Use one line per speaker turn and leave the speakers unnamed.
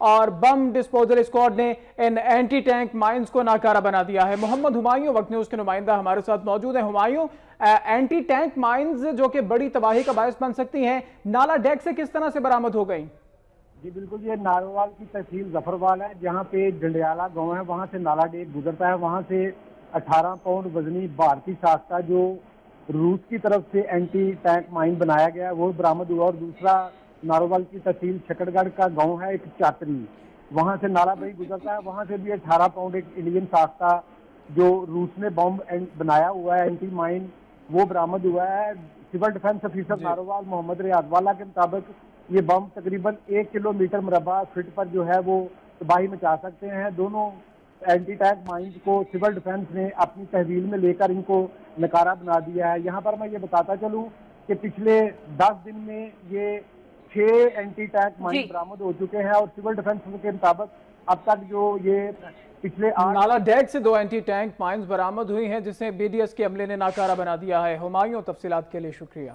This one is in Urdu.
اور بم ڈسپوزل اسکواڈ نے ان اینٹی ٹینک مائنز کو ناکارہ بنا دیا ہے۔ محمد ہمایوں وقت نیوز کے نمائندہ ہمارے ساتھ موجود ہیں۔ ہمایوں، اینٹی ٹینک مائنز جو کہ بڑی تباہی کا باعث بن سکتی ہیں، نالا ڈیک سے کس طرح سے برآمد ہو گئیں؟
جی بالکل، یہ ناروال کی تحصیل ظفروال ہے، جہاں پہ ڈنڈیالہ گاؤں ہے، وہاں سے نالا ڈیک گزرتا ہے۔ وہاں سے 18 پاؤنڈ وزنی بھارتی ساختہ جو روس کی طرف سے اینٹی ٹینک مائن بنایا گیا ہے وہ برآمد ہوا، اور دوسرا ناروال کی تحصیل شکر گڑھ کا گاؤں ہے ایک چاتری، وہاں سے نالا بئی گزرتا ہے، وہاں سے بھی 18 پاؤنڈ ایک انڈین ساختہ جو روس نے بم بنایا ہوا ہے اینٹی مائن وہ برآمد ہوا ہے۔ سول ڈیفنس افیسر ناروال محمد ریاض والا کے مطابق یہ بم تقریباً 1 کلومیٹر مربع فٹ پر جو ہے وہ تباہی مچا سکتے ہیں۔ دونوں اینٹی ٹینک مائنز کو سول ڈیفنس نے اپنی تحویل میں لے کر ان کو نکارہ بنا دیا ہے۔ یہاں پر میں یہ بتاتا چلوں کہ پچھلے 10 دن میں یہ 6 اینٹی ٹینک مائن برآمد ہو چکے ہیں، اور سول ڈیفنس کے مطابق اب تک جو یہ پچھلے
نالا ڈیک سے 2 اینٹی ٹینک مائنز برآمد ہوئی ہیں جسے BDS کے عملے نے ناکارہ بنا دیا ہے۔ ہمایوں، تفصیلات کے لیے شکریہ۔